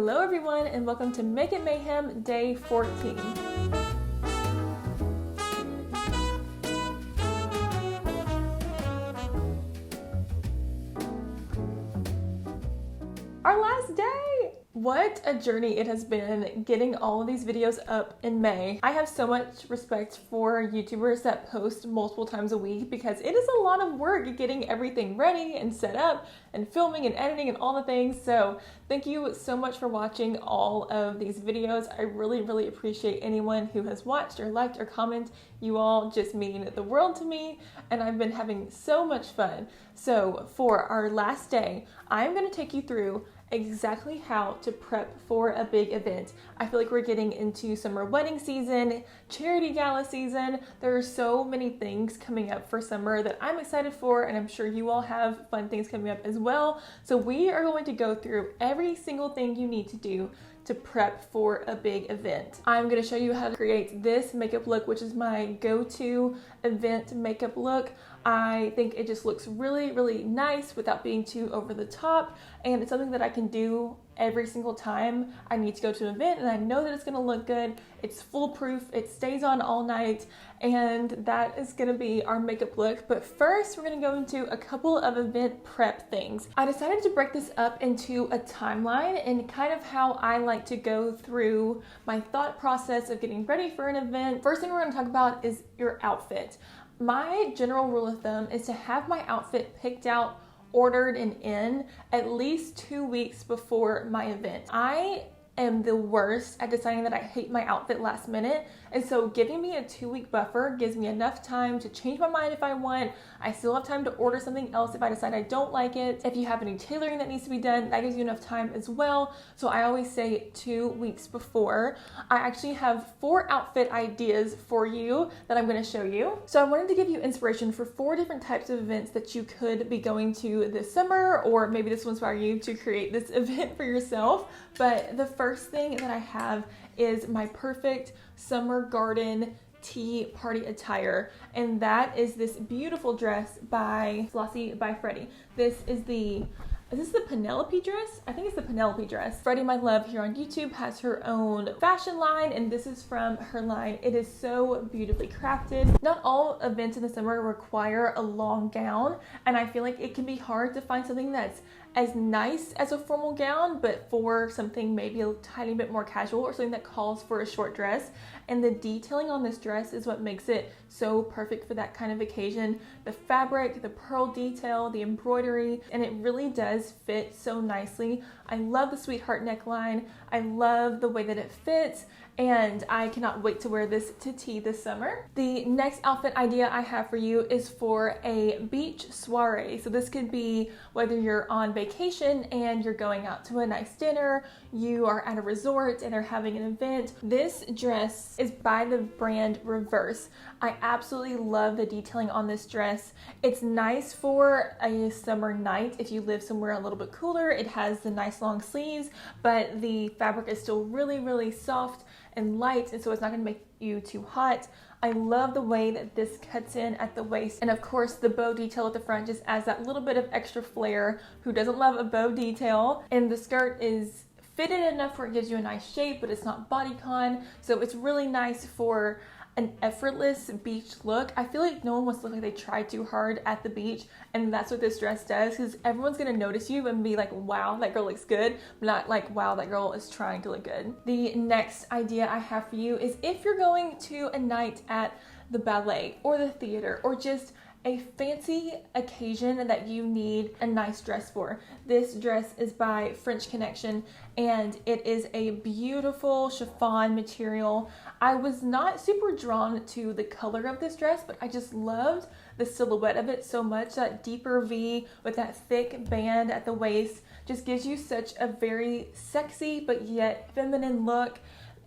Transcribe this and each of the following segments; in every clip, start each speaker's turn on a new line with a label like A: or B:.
A: Hello everyone and welcome to Make It Mayhem Day 14. Our last day! What a journey it has been getting all of these videos up in May. I have so much respect for YouTubers that post multiple times a week because it is a lot of work getting everything ready and set up and filming and editing and all the things. So thank you so much for watching all of these videos. I really appreciate anyone who has watched or liked or commented. You all just mean the world to me and I've been having so much fun. So for our last day, I'm going to take you through exactly how to prep for a big event. I feel like we're getting into summer wedding season, charity gala season. There are so many things coming up for summer that I'm excited for, and I'm sure you all have fun things coming up as well. So we are going to go through every single thing you need to do to prep for a big event. I'm going to show you how to create this makeup look, which is my go-to event makeup look. I think it just looks really nice without being too over the top, and it's something that I can do every single time I need to go to an event and I know that it's going to look good. It's foolproof, it stays on all night, and that is going to be our makeup look. But first we're going to go into a couple of event prep things. I decided to break this up into a timeline and kind of how I like to go through my thought process of getting ready for an event. First thing we're going to talk about is your outfit. My general rule of thumb is to have my outfit picked out, ordered, and in at least 2 weeks before my event. I am the worst at deciding that I hate my outfit last minute, and so giving me a 2-week buffer gives me enough time to change my mind if I want. I still have time to order something else if I decide I don't like it. If you have any tailoring that needs to be done, that gives you enough time as well. So I always say 2 weeks before. I actually have 4 outfit ideas for you that I'm going to show you. So I wanted to give you inspiration for 4 different types of events that you could be going to this summer, or maybe this will inspire you to create this event for yourself. But the first thing that I have is my perfect summer garden tea party attire, and that is this beautiful dress by Flossy by Freddie. Is this the Penelope dress? I think it's the Penelope dress. Freddie, my love, here on YouTube has her own fashion line, and this is from her line. It is so beautifully crafted. Not all events in the summer require a long gown, and I feel like it can be hard to find something that's as nice as a formal gown, but for something maybe a tiny bit more casual or something that calls for a short dress. And the detailing on this dress is what makes it so perfect for that kind of occasion. The fabric, the pearl detail, the embroidery, and it really does fit so nicely. I love the sweetheart neckline. I love the way that it fits, and I cannot wait to wear this to tea this summer. The next outfit idea I have for you is for a beach soiree. So this could be whether you're on vacation and you're going out to a nice dinner, you are at a resort and they're having an event. This dress is by the brand Reverse. I absolutely love the detailing on this dress. It's nice for a summer night if you live somewhere a little bit cooler. It has the nice long sleeves, but the fabric is still really soft and light, and so it's not going to make you too hot. I love the way that this cuts in at the waist, and of course the bow detail at the front just adds that little bit of extra flair. Who doesn't love a bow detail? And the skirt is fitted enough where it gives you a nice shape, but it's not bodycon, so it's really nice for an effortless beach look. I feel like no one wants to look like they tried too hard at the beach, and that's what this dress does, because everyone's gonna notice you and be like, wow, that girl looks good, but not like, wow, that girl is trying to look good. The next idea I have for you is if you're going to a night at the ballet or the theater or just a fancy occasion that you need a nice dress for. This dress is by French Connection, and it is a beautiful chiffon material. I was not super drawn to the color of this dress, but I just loved the silhouette of it so much. That deeper V with that thick band at the waist just gives you such a very sexy but yet feminine look.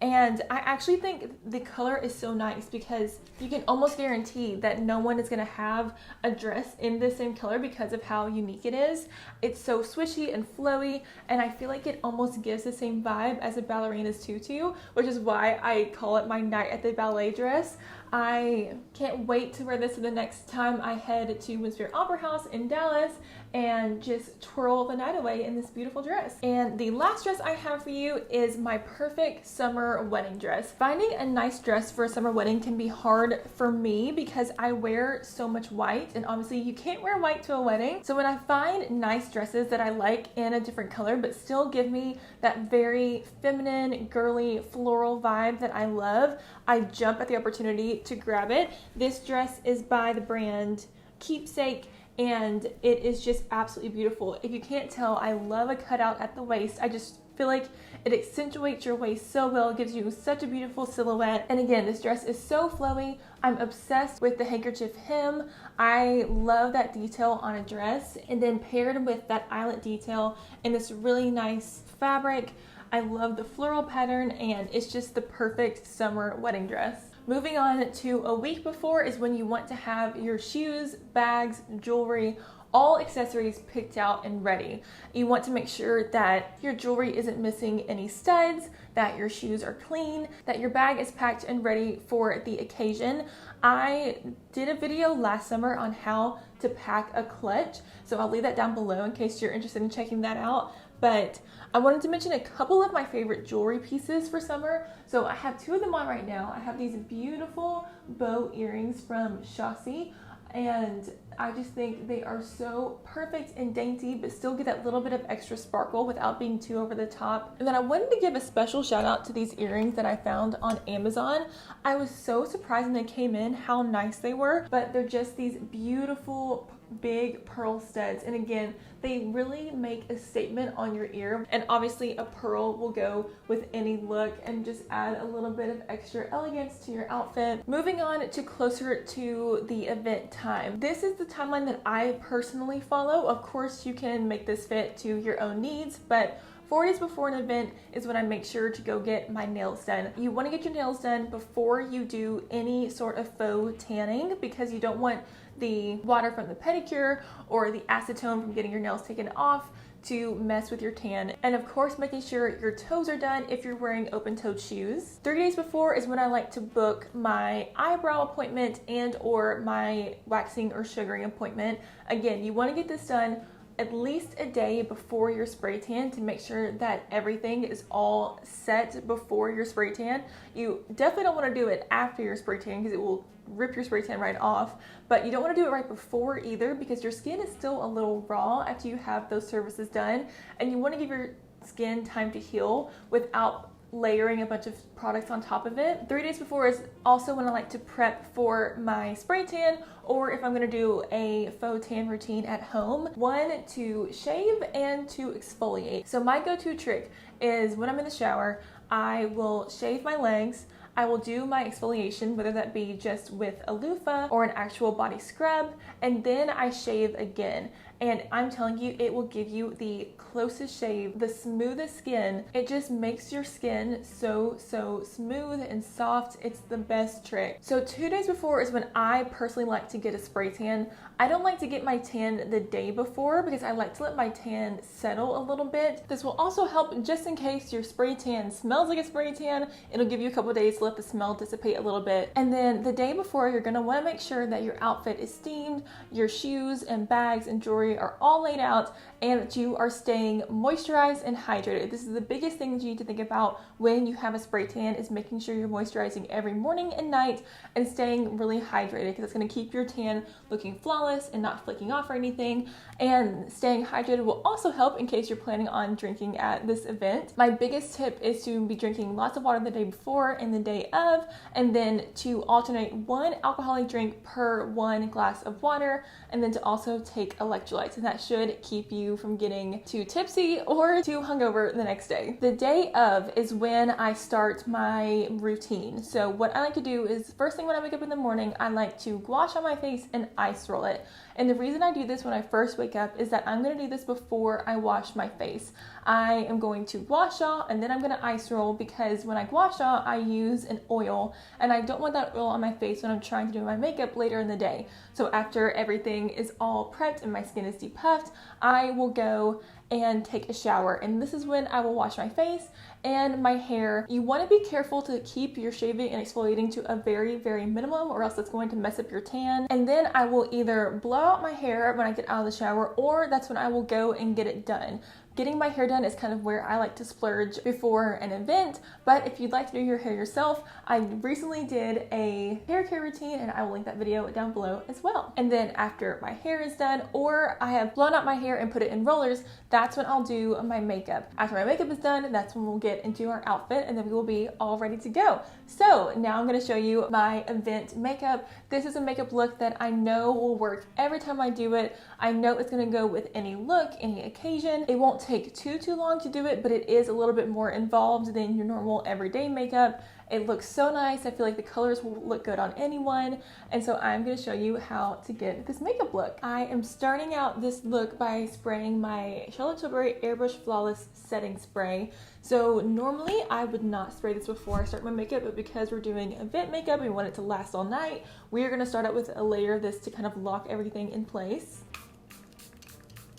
A: And I actually think the color is so nice because you can almost guarantee that no one is going to have a dress in the same color because of how unique it is. It's so swishy and flowy, and I feel like it almost gives the same vibe as a ballerina's tutu, which is why I call it my night at the ballet dress. I can't wait to wear this the next time I head to Winspear Opera House in Dallas, and just twirl the night away in this beautiful dress. And the last dress I have for you is my perfect summer wedding dress. Finding a nice dress for a summer wedding can be hard for me because I wear so much white, and obviously you can't wear white to a wedding. So when I find nice dresses that I like in a different color but still give me that very feminine, girly, floral vibe that I love, I jump at the opportunity to grab it. This dress is by the brand Keepsake, and it is just absolutely beautiful. If you can't tell, I love a cutout at the waist. I just feel like it accentuates your waist so well. It gives you such a beautiful silhouette. And again, this dress is so flowy. I'm obsessed with the handkerchief hem. I love that detail on a dress, and then paired with that eyelet detail and this really nice fabric. I love the floral pattern, and it's just the perfect summer wedding dress. Moving on to a week before is when you want to have your shoes, bags, jewelry, all accessories picked out and ready. You want to make sure that your jewelry isn't missing any studs, that your shoes are clean, that your bag is packed and ready for the occasion. I did a video last summer on how to pack a clutch, so I'll leave that down below in case you're interested in checking that out. But I wanted to mention a couple of my favorite jewelry pieces for summer. So I have two of them on right now. I have these beautiful bow earrings from Xoxo, and I just think they are so perfect and dainty, but still get that little bit of extra sparkle without being too over the top. And then I wanted to give a special shout out to these earrings that I found on Amazon. I was so surprised when they came in how nice they were, but they're just these beautiful big pearl studs, and again, they really make a statement on your ear, and obviously a pearl will go with any look and just add a little bit of extra elegance to your outfit. Moving on to closer to the event time. This is the timeline that I personally follow. Of course, you can make this fit to your own needs, but 4 days before an event is when I make sure to go get my nails done. You want to get your nails done before you do any sort of faux tanning, because you don't want the water from the pedicure or the acetone from getting your nails taken off to mess with your tan. And of course, making sure your toes are done if you're wearing open-toed shoes. 3 days before is when I like to book my eyebrow appointment and or my waxing or sugaring appointment. Again, you want to get this done at least a day before your spray tan to make sure that everything is all set before your spray tan. You definitely don't want to do it after your spray tan because it will rip your spray tan right off, but you don't want to do it right before either because your skin is still a little raw after you have those services done, and you want to give your skin time to heal without layering a bunch of products on top of it. 3 days before is also when I like to prep for my spray tan, or if I'm going to do a faux tan routine at home. One, to shave and to exfoliate. So my go-to trick is when I'm in the shower, I will shave my legs, I will do my exfoliation, whether that be just with a loofah or an actual body scrub, and then I shave again. And I'm telling you, it will give you the closest shave, the smoothest skin. It just makes your skin so smooth and soft. It's the best trick. So 2 days before is when I personally like to get a spray tan. I don't like to get my tan the day before because I like to let my tan settle a little bit. This will also help just in case your spray tan smells like a spray tan. It'll give you a couple days to let the smell dissipate a little bit. And then the day before, you're gonna wanna make sure that your outfit is steamed, your shoes and bags and jewelry are all laid out, and that you are staying moisturized and hydrated. This is the biggest thing that you need to think about when you have a spray tan, is making sure you're moisturizing every morning and night and staying really hydrated, because it's going to keep your tan looking flawless and not flaking off or anything. And staying hydrated will also help in case you're planning on drinking at this event. My biggest tip is to be drinking lots of water the day before and the day of, and then to alternate one alcoholic drink per 1 glass of water, and then to also take electrolytes, and that should keep you from getting too tipsy or too hungover the next day. The day of is when I start my routine. So what I like to do is, first thing when I wake up in the morning, I like to gua sha my face and ice roll it. And the reason I do this when I first wake up is that I'm going to do this before I wash my face. I am going to gua sha and then I'm going to ice roll, because when I gua sha, I use an oil, and I don't want that oil on my face when I'm trying to do my makeup later in the day. So after everything is all prepped and my skin is depuffed, I will go and take a shower. And this is when I will wash my face and my hair. You want to be careful to keep your shaving and exfoliating to a very, very minimum, or else it's going to mess up your tan. And then I will either blow out my hair when I get out of the shower, or that's when I will go and get it done. Getting my hair done is kind of where I like to splurge before an event, but if you'd like to do your hair yourself, I recently did a hair care routine and I will link that video down below as well. And then after my hair is done, or I have blown out my hair and put it in rollers, that's when I'll do my makeup. After my makeup is done, that's when we'll get into our outfit and then we will be all ready to go. So now I'm going to show you my event makeup. This is a makeup look that I know will work every time I do it. I know it's going to go with any look, any occasion. It won't take too long to do it, but it is a little bit more involved than your normal everyday makeup. It looks so nice. I feel like the colors will look good on anyone. And so I'm going to show you how to get this makeup look. I am starting out this look by spraying my Charlotte Tilbury Airbrush Flawless Setting Spray. So normally I would not spray this before I start my makeup, but because we're doing event makeup and we want it to last all night, we are going to start out with a layer of this to kind of lock everything in place.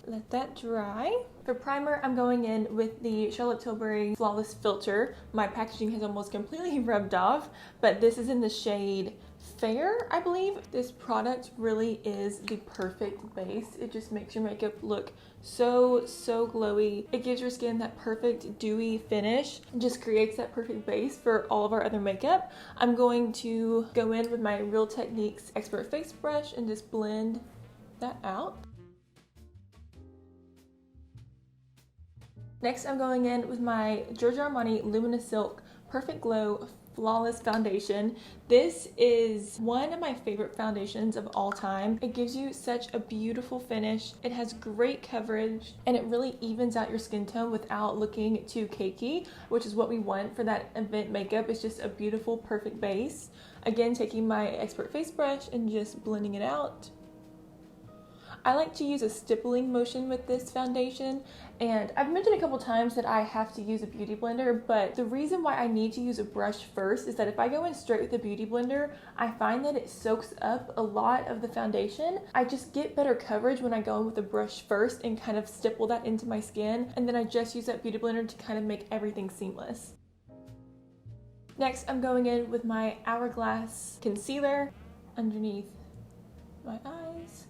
A: Let that dry. For primer, I'm going in with the Charlotte Tilbury Flawless Filter. My packaging has almost completely rubbed off, but this is in the shade Fair, I believe. This product really is the perfect base. It just makes your makeup look so glowy. It gives your skin that perfect dewy finish and just creates that perfect base for all of our other makeup. I'm going to go in with my Real Techniques Expert Face Brush and just blend that out. Next, I'm going in with my Giorgio Armani Luminous Silk Perfect Glow Flawless Foundation. This is one of my favorite foundations of all time. It gives you such a beautiful finish. It has great coverage and it really evens out your skin tone without looking too cakey, which is what we want for that event makeup. It's just a beautiful, perfect base. Again, taking my Expert Face Brush and just blending it out. I like to use a stippling motion with this foundation, and I've mentioned a couple times that I have to use a beauty blender, but the reason why I need to use a brush first is that if I go in straight with a beauty blender, I find that it soaks up a lot of the foundation. I just get better coverage when I go in with a brush first and kind of stipple that into my skin, and then I just use that beauty blender to kind of make everything seamless. Next, I'm going in with my Hourglass Concealer underneath my eyes,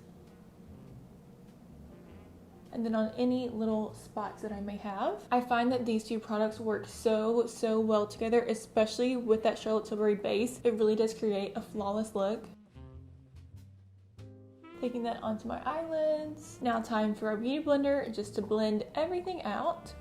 A: and then on any little spots that I may have. I find that these two products work so well together, especially with that Charlotte Tilbury base. It really does create a flawless look. Taking that onto my eyelids. Now time for our beauty blender just to blend everything out.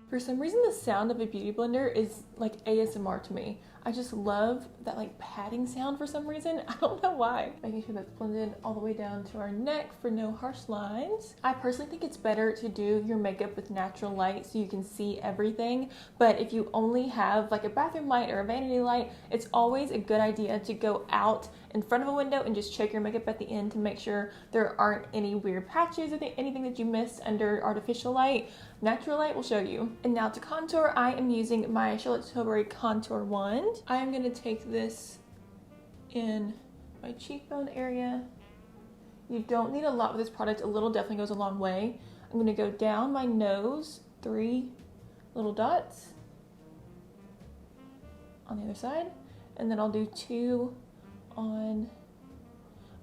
A: For some reason, the sound of a beauty blender is like ASMR to me. I just love that like padding sound for some reason. I don't know why. Making sure that's blended all the way down to our neck for no harsh lines. I personally think it's better to do your makeup with natural light so you can see everything. But if you only have like a bathroom light or a vanity light, it's always a good idea to go out in front of a window and just check your makeup at the end to make sure there aren't any weird patches or anything that you missed under artificial light. Natural light will show you. And now to contour, I am using my Charlotte Tilbury Contour Wand. I am going to take this in my cheekbone area. You don't need a lot with this product. A little definitely goes a long way. I'm going to go down my nose, 3 little dots on the other side, and then I'll do 2 on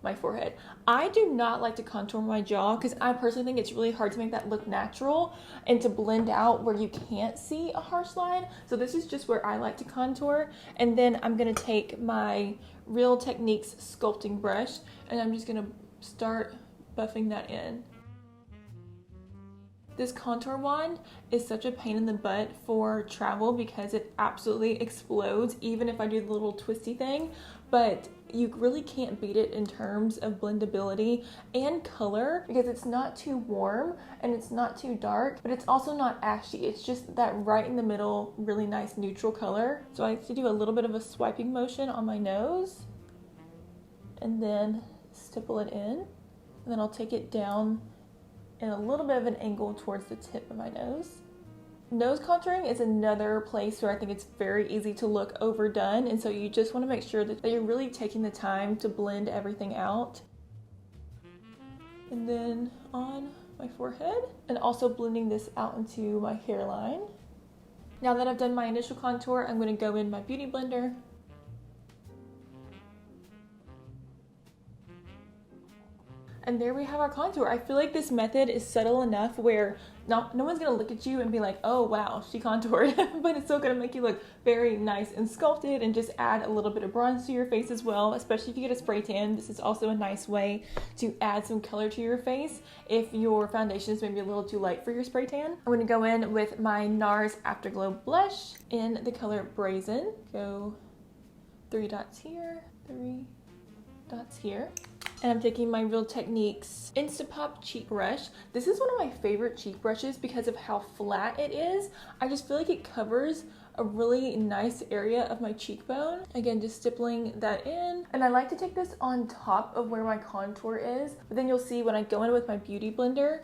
A: my forehead. I do not like to contour my jaw because I personally think it's really hard to make that look natural and to blend out where you can't see a harsh line. So this is just where I like to contour. And then I'm going to take my Real Techniques sculpting brush and I'm just going to start buffing that in. This contour wand is such a pain in the butt for travel because it absolutely explodes even if I do the little twisty thing, but you really can't beat it in terms of blendability and color because it's not too warm and it's not too dark, but it's also not ashy. It's just that right in the middle, really nice neutral color. So I like to do a little bit of a swiping motion on my nose and then stipple it in, and then I'll take it down in a little bit of an angle towards the tip of my nose. Nose contouring is another place where I think it's very easy to look overdone, and so you just want to make sure that you're really taking the time to blend everything out. And then on my forehead, and also blending this out into my hairline. Now that I've done my initial contour, I'm going to go in my beauty blender. And there we have our contour. I feel like this method is subtle enough where no one's gonna look at you and be like, oh wow, she contoured, but it's still gonna make you look very nice and sculpted and just add a little bit of bronze to your face as well, especially if you get a spray tan. This is also a nice way to add some color to your face if your foundation is maybe a little too light for your spray tan. I'm gonna go in with my NARS Afterglow blush in the color Brazen. Go 3 dots here, 3 dots here. And I'm taking my Real Techniques Instapop cheek brush. This is one of my favorite cheek brushes because of how flat it is. I just feel like it covers a really nice area of my cheekbone. Again, just stippling that in. And I like to take this on top of where my contour is, but then you'll see when I go in with my beauty blender,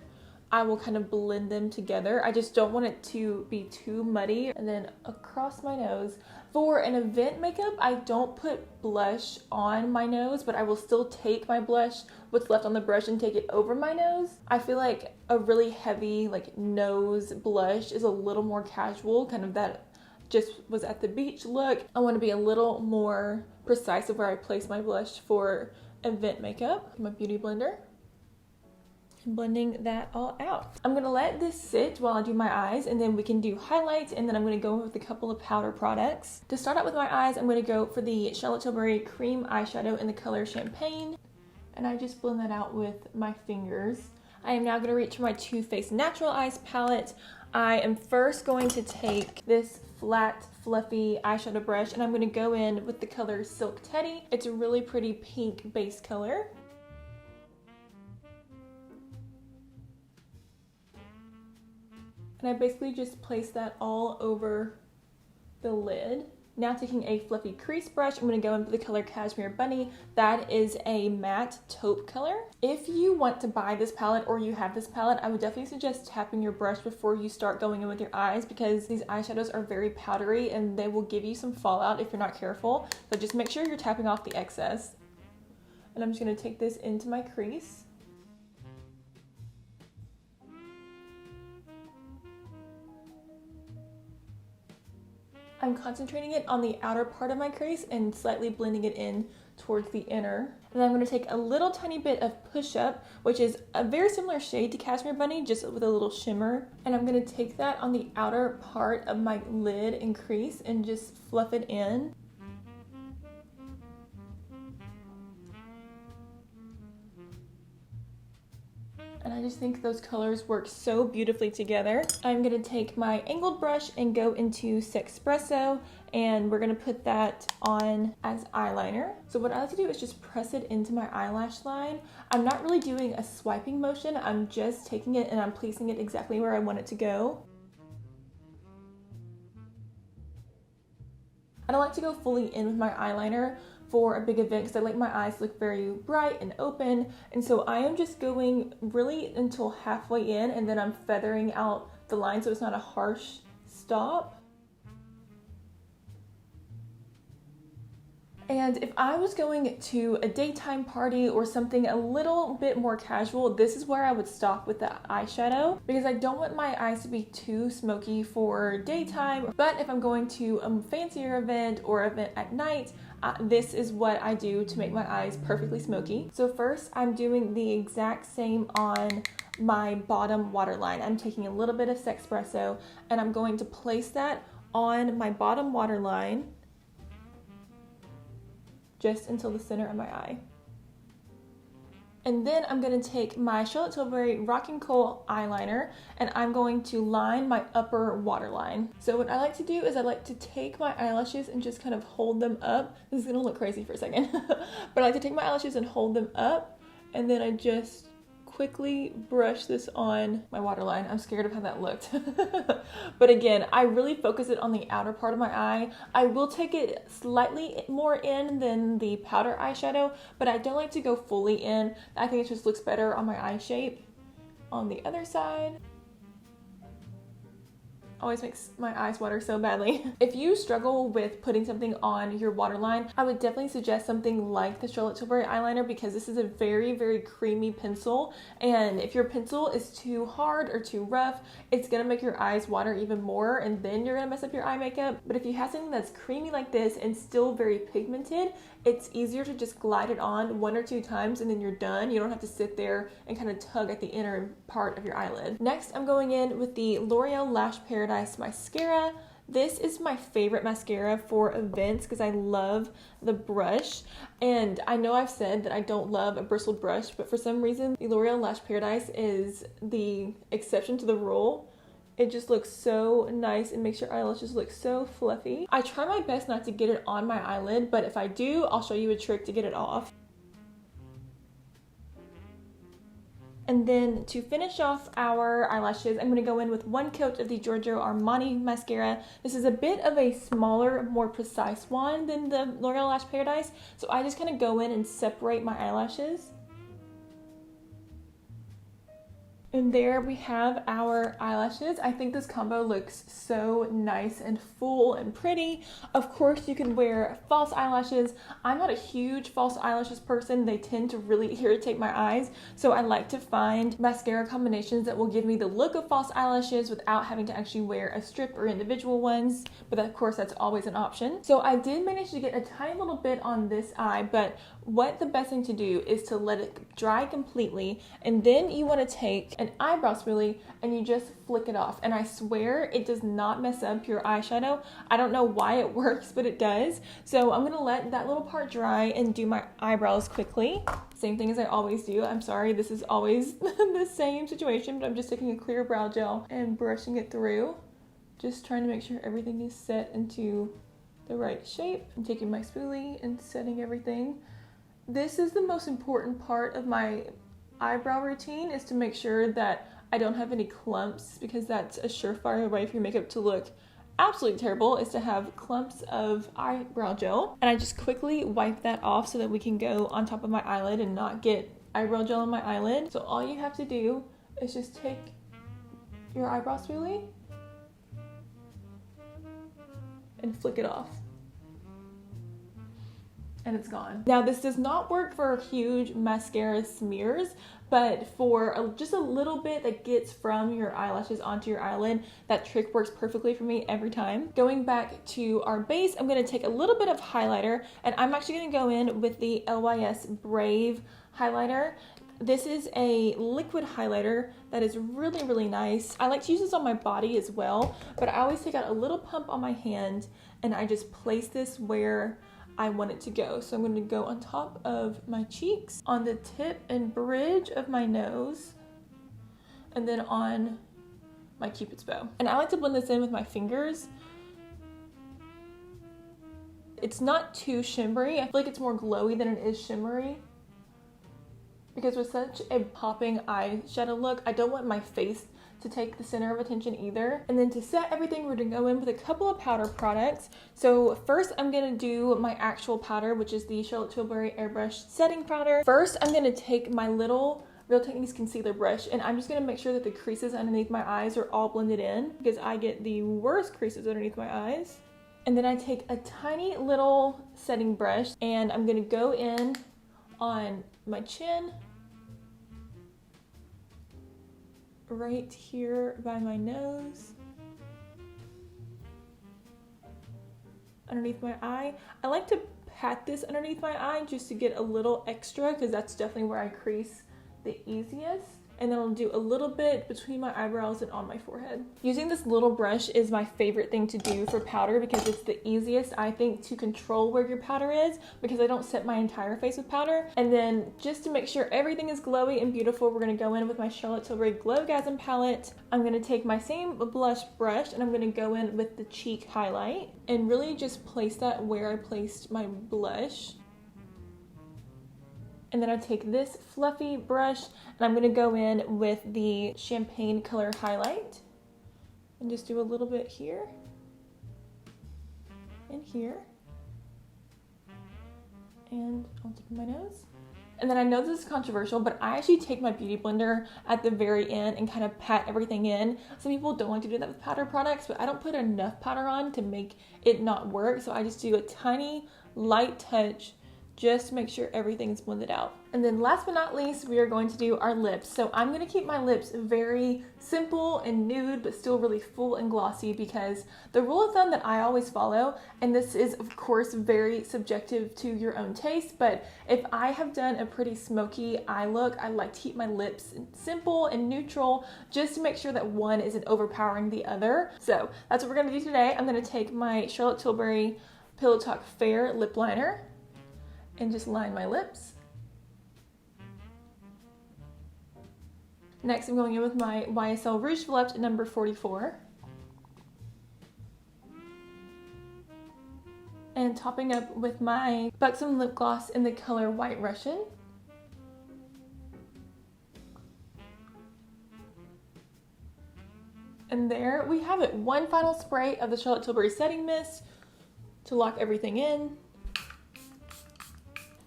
A: I will kind of blend them together. I just don't want it to be too muddy. And then across my nose. For an event makeup, I don't put blush on my nose, but I will still take my blush, what's left on the brush, and take it over my nose. I feel like a really heavy like nose blush is a little more casual, kind of that just was at the beach look. I want to be a little more precise of where I place my blush for event makeup. My beauty blender. Blending that all out. I'm gonna let this sit while I do my eyes, and then we can do highlights, and then I'm gonna go with a couple of powder products. To start out with my eyes, I'm gonna go for the Charlotte Tilbury Cream Eyeshadow in the color Champagne, and I just blend that out with my fingers. I am now gonna reach for my Too Faced Natural Eyes palette. I am first going to take this flat, fluffy eyeshadow brush, and I'm gonna go in with the color Silk Teddy. It's a really pretty pink base color. And I basically just place that all over the lid. Now taking a fluffy crease brush, I'm going to go in with the color Cashmere Bunny. That is a matte taupe color. If you want to buy this palette or you have this palette, I would definitely suggest tapping your brush before you start going in with your eyes, because these eyeshadows are very powdery and they will give you some fallout if you're not careful. So just make sure you're tapping off the excess. And I'm just going to take this into my crease. I'm concentrating it on the outer part of my crease and slightly blending it in towards the inner. And then I'm going to take a little tiny bit of Push Up, which is a very similar shade to Cashmere Bunny, just with a little shimmer. And I'm going to take that on the outer part of my lid and crease and just fluff it in. And I just think those colors work so beautifully together. I'm gonna take my angled brush and go into Sexpresso, and we're gonna put that on as eyeliner. So what I like to do is just press it into my eyelash line. I'm not really doing a swiping motion, I'm just taking it and I'm placing it exactly where I want it to go. I don't like to go fully in with my eyeliner for a big event because I like my eyes to look very bright and open, and so I am just going really until halfway in, and then I'm feathering out the line so it's not a harsh stop. And if I was going to a daytime party or something a little bit more casual, this is where I would stop with the eyeshadow, because I don't want my eyes to be too smoky for daytime. But if I'm going to a fancier event or event at night, this is what I do to make my eyes perfectly smoky. So first I'm doing the exact same on my bottom waterline. I'm taking a little bit of Sexpresso and I'm going to place that on my bottom waterline just until the center of my eye. And then I'm going to take my Charlotte Tilbury Rockin' Coal eyeliner and I'm going to line my upper waterline. So what I like to do is I like to take my eyelashes and just kind of hold them up. This is going to look crazy for a second. But I like to take my eyelashes and hold them up, and then I just quickly brush this on my waterline. I'm scared of how that looked. But again, I really focus it on the outer part of my eye. I will take it slightly more in than the powder eyeshadow, but I don't like to go fully in. I think it just looks better on my eye shape. On the other side. always makes my eyes water so badly. If you struggle with putting something on your waterline, I would definitely suggest something like the Charlotte Tilbury eyeliner, because this is a very, very creamy pencil. And if your pencil is too hard or too rough, it's gonna make your eyes water even more, and then you're gonna mess up your eye makeup. But if you have something that's creamy like this and still very pigmented, it's easier to just glide it on 1 or 2 times and then you're done. You don't have to sit there and kind of tug at the inner part of your eyelid. Next, I'm going in with the L'Oreal Lash Paradise mascara. This is my favorite mascara for events because I love the brush. And I know I've said that I don't love a bristled brush, but for some reason, the L'Oreal Lash Paradise is the exception to the rule. It just looks so nice and makes your eyelashes look so fluffy. I try my best not to get it on my eyelid, but if I do, I'll show you a trick to get it off. And then to finish off our eyelashes, I'm going to go in with 1 coat of the Giorgio Armani mascara. This is a bit of a smaller, more precise one than the L'Oreal Lash Paradise, so I just kind of go in and separate my eyelashes. And there we have our eyelashes. I think this combo looks so nice and full and pretty. Of course, you can wear false eyelashes. I'm not a huge false eyelashes person. They tend to really irritate my eyes. So I like to find mascara combinations that will give me the look of false eyelashes without having to actually wear a strip or individual ones. But of course, that's always an option. So I did manage to get a tiny little bit on this eye, but what the best thing to do is to let it dry completely, and then you want to take an eyebrow spoolie and you just flick it off. And I swear it does not mess up your eyeshadow. I don't know why it works, but it does. So I'm going to let that little part dry and do my eyebrows quickly. Same thing as I always do. I'm sorry, this is always the same situation, but I'm just taking a clear brow gel and brushing it through. Just trying to make sure everything is set into the right shape. I'm taking my spoolie and setting everything. This is the most important part of my eyebrow routine, is to make sure that I don't have any clumps, because that's a surefire way for your makeup to look absolutely terrible, is to have clumps of eyebrow gel. And I just quickly wipe that off so that we can go on top of my eyelid and not get eyebrow gel on my eyelid. So all you have to do is just take your eyebrow spoolie and flick it off. And it's gone. Now, this does not work for huge mascara smears, but for just a little bit that gets from your eyelashes onto your eyelid, that trick works perfectly for me every time. Going back to our base, I'm going to take a little bit of highlighter, and I'm actually going to go in with the LYS Brave highlighter. This is a liquid highlighter that is really, really nice. I like to use this on my body as well, but I always take out a little pump on my hand and I just place this where I want it to go. So I'm going to go on top of my cheeks, on the tip and bridge of my nose, and then on my Cupid's bow. And I like to blend this in with my fingers. It's not too shimmery. I feel like it's more glowy than it is shimmery, because with such a popping eyeshadow look, I don't want my face to take the center of attention either. And then to set everything, we're gonna go in with a couple of powder products. So first I'm gonna do my actual powder, which is the Charlotte Tilbury Airbrush Setting Powder. First, I'm gonna take my little Real Techniques concealer brush, and I'm just gonna make sure that the creases underneath my eyes are all blended in, because I get the worst creases underneath my eyes. And then I take a tiny little setting brush, and I'm gonna go in on my chin, right here by my nose, underneath my eye. I like to pat this underneath my eye just to get a little extra, because that's definitely where I crease the easiest. And then I'll do a little bit between my eyebrows and on my forehead. Using this little brush is my favorite thing to do for powder, because it's the easiest, I think, to control where your powder is, because I don't set my entire face with powder. And then just to make sure everything is glowy and beautiful, we're gonna go in with my Charlotte Tilbury Glowgasm palette. I'm gonna take my same blush brush and I'm gonna go in with the cheek highlight and really just place that where I placed my blush. And then I take this fluffy brush and I'm gonna go in with the champagne color highlight and just do a little bit here and here and on top of my nose. And then I know this is controversial, but I actually take my beauty blender at the very end and kind of pat everything in. Some people don't like to do that with powder products, but I don't put enough powder on to make it not work. So I just do a tiny light touch just to make sure everything's blended out. And then last but not least, we are going to do our lips. So I'm going to keep my lips very simple and nude, but still really full and glossy, because the rule of thumb that I always follow, and this is of course very subjective to your own taste, but if I have done a pretty smoky eye look, I like to keep my lips simple and neutral just to make sure that one isn't overpowering the other. So that's what we're going to do today. I'm going to take my Charlotte Tilbury Pillow Talk Fair lip liner and just line my lips. Next, I'm going in with my YSL Rouge Volupte number 44. And topping up with my Buxom lip gloss in the color White Russian. And there we have it. One final spray of the Charlotte Tilbury Setting Mist to lock everything in.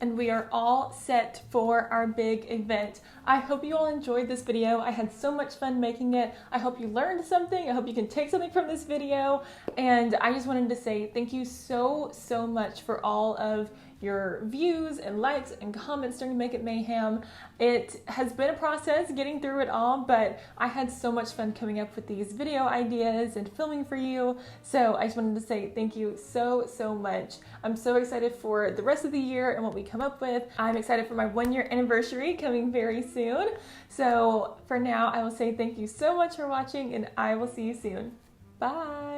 A: And we are all set for our big event. I hope you all enjoyed this video. I had so much fun making it. I hope you learned something. I hope you can take something from this video. And I just wanted to say thank you so much for all of your views and likes and comments during Make It Mayhem. It has been a process getting through it all, but I had so much fun coming up with these video ideas and filming for you. So I just wanted to say thank you so much. I'm so excited for the rest of the year and what we come up with. I'm excited for my 1-year anniversary coming very soon. So for now, I will say thank you so much for watching, and I will see you soon. Bye.